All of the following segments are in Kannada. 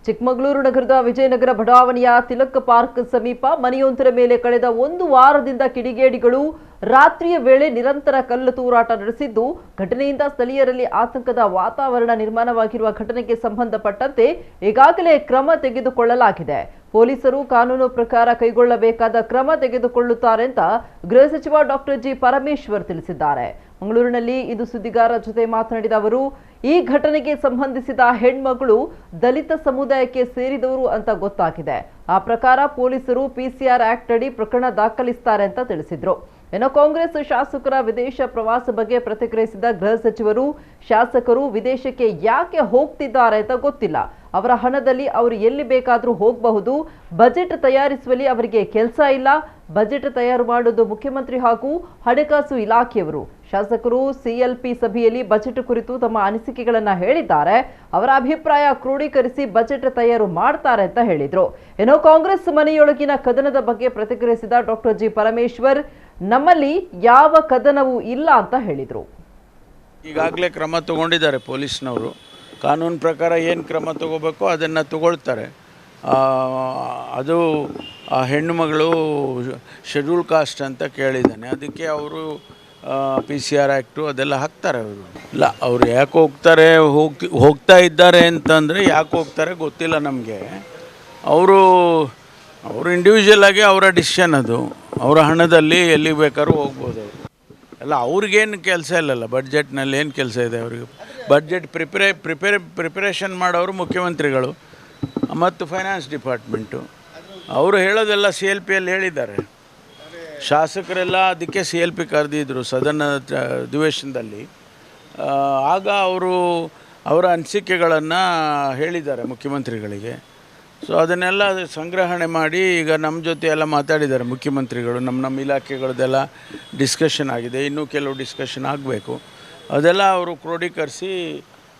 ಚಿಕ್ಕಮಗಳೂರು ನಗರದ ವಿಜಯನಗರ ಬಡಾವಣೆಯ ತಿಲಕ್ ಪಾರ್ಕ್ ಸಮೀಪ ಮನೆಯೊಂದರ ಮೇಲೆ ಕಳೆದ ಒಂದು ವಾರದಿಂದ ಕಿಡಿಗೇಡಿಗಳು ರಾತ್ರಿಯ ವೇಳೆ ನಿರಂತರ ಕಲ್ಲು ತೂರಾಟ ನಡೆಸಿದ್ದು ಘಟನೆಯಿಂದ ಸ್ಥಳೀಯರಲ್ಲಿ ಆತಂಕದ ವಾತಾವರಣ ನಿರ್ಮಾಣವಾಗಿರುವ ಘಟನೆಗೆ ಸಂಬಂಧಪಟ್ಟಂತೆ ಈಗಾಗಲೇ ಕ್ರಮ ತೆಗೆದುಕೊಳ್ಳಲಾಗಿದೆ. ಪೊಲೀಸರು ಕಾನೂನು ಪ್ರಕಾರ ಕೈಗೊಳ್ಳಬೇಕಾದ ಕ್ರಮ ತೆಗೆದುಕೊಳ್ಳುತ್ತಾರೆ ಅಂತ ಗೃಹ ಸಚಿವ ಡಾಕ್ಟರ್ ಜಿ ಪರಮೇಶ್ವರ್ ತಿಳಿಸಿದ್ದಾರೆ. ಮಂಗಳೂರಿನಲ್ಲಿ ಇದು ಸುದ್ದಿಗಾರರ ಜೊತೆ ಮಾತನಾಡಿದ ಅವರು, ಈ ಘಟನೆಗೆ ಸಂಬಂಧಿಸಿದ ಹೆಣ್ಮಗಳು ದಲಿತ ಸಮುದಾಯಕ್ಕೆ ಸೇರಿದವರು ಅಂತ ಗೊತ್ತಾಗಿದೆ. ಆ ಪ್ರಕಾರ ಪೊಲೀಸರು ಪಿಸಿಆರ್ ಆಕ್ಟ್ ಅಡಿ ಪ್ರಕರಣ ದಾಖಲಿಸುತ್ತಾರೆ ಅಂತ ತಿಳಿಸಿದ್ರು. ಇನ್ನು ಕಾಂಗ್ರೆಸ್ ಶಾಸಕರ ವಿದೇಶ ಪ್ರವಾಸ ಬಗ್ಗೆ ಪ್ರತಿಕ್ರಿಯಿಸಿದ ಗೃಹ ಸಚಿವರು, ಶಾಸಕರು ವಿದೇಶಕ್ಕೆ ಯಾಕೆ ಹೋಗ್ತಿದ್ದಾರೆ ಅಂತ ಗೊತ್ತಿಲ್ಲ. ಅವರ ಹಣದಲ್ಲಿ ಅವರು ಎಲ್ಲಿ ಬೇಕಾದರೂ ಹೋಗಬಹುದು. ಬಜೆಟ್ ತಯಾರಿಸುವಲ್ಲಿ ಅವರಿಗೆ ಕೆಲಸ ಇಲ್ಲ. ಬಜೆಟ್ ತಯಾರು ಮಾಡುವುದು ಮುಖ್ಯಮಂತ್ರಿ ಹಾಗೂ ಹಣಕಾಸು ಇಲಾಖೆಯವರು. ಶಾಸಕರು ಸಿಎಲ್ಪಿ ಸಭೆಯಲ್ಲಿ ಬಜೆಟ್ ಕುರಿತು ತಮ್ಮ ಅನಿಸಿಕೆಗಳನ್ನು ಹೇಳಿದ್ದಾರೆ. ಅವರ ಅಭಿಪ್ರಾಯ ಕ್ರೋಢೀಕರಿಸಿ ಬಜೆಟ್ ತಯಾರು ಮಾಡ್ತಾರೆ ಅಂತ ಹೇಳಿದ್ರು. ಇನ್ನು ಕಾಂಗ್ರೆಸ್ ಮನೆಯೊಳಗಿನ ಕದನದ ಬಗ್ಗೆ ಪ್ರತಿಕ್ರಿಯಿಸಿದ ಡಾಕ್ಟರ್ ಜಿ ಪರಮೇಶ್ವರ್, ನಮ್ಮಲ್ಲಿ ಯಾವ ಕದನವೂ ಇಲ್ಲ ಅಂತ ಹೇಳಿದರು. ಈಗಾಗಲೇ ಕ್ರಮ ತಗೊಂಡಿದ್ದಾರೆ ಪೊಲೀಸ್ನವರು. ಕಾನೂನು ಪ್ರಕಾರ ಏನು ಕ್ರಮ ತಗೋಬೇಕೋ ಅದನ್ನು ತಗೊಳ್ತಾರೆ. ಅದು ಆ ಹೆಣ್ಣು ಮಗಳು ಶೆಡ್ಯೂಲ್ ಕಾಸ್ಟ್ ಅಂತ ಕೇಳಿದ್ದಾನೆ, ಅದಕ್ಕೆ ಅವರು PCR ಆ್ಯಕ್ಟು ಅದೆಲ್ಲ ಹಾಕ್ತಾರೆ. ಅವರು ಇಲ್ಲ, ಅವರು ಯಾಕೆ ಹೋಗ್ತಾ ಇದ್ದಾರೆ ಅಂತಂದರೆ ಯಾಕೆ ಹೋಗ್ತಾರೆ ಗೊತ್ತಿಲ್ಲ ನಮಗೆ. ಅವರು ಇಂಡಿವಿಜುವಲ್ ಆಗಿ ಅವರ ಡಿಸಿಷನ್, ಅದು ಅವರ ಹಣದಲ್ಲಿ ಎಲ್ಲಿ ಬೇಕಾದ್ರೂ ಹೋಗ್ಬೋದು. ಅವರು ಅಲ್ಲ, ಅವ್ರಿಗೇನು ಕೆಲಸ ಇಲ್ಲಲ್ಲ, ಬಡ್ಜೆಟ್ನಲ್ಲಿ ಏನು ಕೆಲಸ ಇದೆ ಅವರಿಗೆ? ಬಡ್ಜೆಟ್ ಪ್ರಿಪರೇಷನ್ ಮಾಡೋರು ಮುಖ್ಯಮಂತ್ರಿಗಳು ಮತ್ತು ಫೈನಾನ್ಸ್ ಡಿಪಾರ್ಟ್ಮೆಂಟು. ಅವರು ಹೇಳೋದೆಲ್ಲ CLPಯಲ್ಲಿ ಹೇಳಿದ್ದಾರೆ. ಶಾಸಕರೆಲ್ಲ ಅದಕ್ಕೆ CLP ಕರೆದಿದ್ದರು ಸದನ ಅಧಿವೇಶನದಲ್ಲಿ. ಆಗ ಅವರ ಅನಿಸಿಕೆಗಳನ್ನು ಹೇಳಿದ್ದಾರೆ ಮುಖ್ಯಮಂತ್ರಿಗಳಿಗೆ. ಸೊ ಅದನ್ನೆಲ್ಲ ಸಂಗ್ರಹಣೆ ಮಾಡಿ ಈಗ ನಮ್ಮ ಜೊತೆ ಎಲ್ಲ ಮಾತಾಡಿದ್ದಾರೆ ಮುಖ್ಯಮಂತ್ರಿಗಳು. ನಮ್ಮ ಇಲಾಖೆಗಳದ್ದೆಲ್ಲ ಡಿಸ್ಕಷನ್ ಆಗಿದೆ, ಇನ್ನೂ ಕೆಲವು ಡಿಸ್ಕಷನ್ ಆಗಬೇಕು. ಅದೆಲ್ಲ ಅವರು ಕ್ರೋಢೀಕರಿಸಿ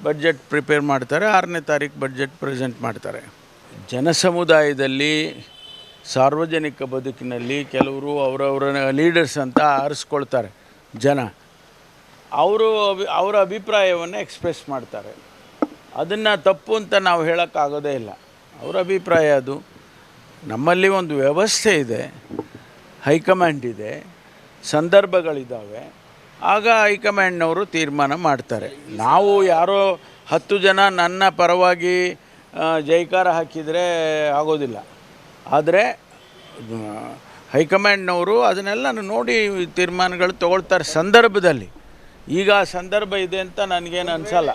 ಬಡ್ಜೆಟ್ ಪ್ರಿಪೇರ್ ಮಾಡ್ತಾರೆ. 6ನೇ ತಾರೀಕು ಬಡ್ಜೆಟ್ ಪ್ರೆಸೆಂಟ್ ಮಾಡ್ತಾರೆ. ಜನಸಮುದಾಯದಲ್ಲಿ ಸಾರ್ವಜನಿಕ ಬದುಕಿನಲ್ಲಿ ಕೆಲವರು ಅವರವರ ಲೀಡರ್ಸ್ ಅಂತ ಆರಿಸ್ಕೊಳ್ತಾರೆ ಜನ. ಅವರ ಅಭಿಪ್ರಾಯವನ್ನು ಎಕ್ಸ್ಪ್ರೆಸ್ ಮಾಡ್ತಾರೆ. ಅದನ್ನು ತಪ್ಪು ಅಂತ ನಾವು ಹೇಳೋಕ್ಕಾಗೋದೇ ಇಲ್ಲ. ಅವರ ಅಭಿಪ್ರಾಯ ಅದು. ನಮ್ಮಲ್ಲಿ ಒಂದು ವ್ಯವಸ್ಥೆ ಇದೆ, ಹೈಕಮಾಂಡ್ ಇದೆ, ಸಂದರ್ಭಗಳಿದ್ದಾವೆ. ಆಗ ಹೈಕಮಾಂಡ್ನವರು ತೀರ್ಮಾನ ಮಾಡ್ತಾರೆ. ನಾವು ಯಾರೋ 10 ಜನ ನನ್ನ ಪರವಾಗಿ ಜೈಕಾರ ಹಾಕಿದರೆ ಆಗೋದಿಲ್ಲ. ಆದರೆ ಹೈಕಮಾಂಡ್ನವರು ಅದನ್ನೆಲ್ಲ ನೋಡಿ ತೀರ್ಮಾನಗಳು ತಗೊಳ್ತಾರೆ ಸಂದರ್ಭದಲ್ಲಿ. ಈಗ ಸಂದರ್ಭ ಇದೆ ಅಂತ ನನಗೇನು ಅನಿಸಲ್ಲ.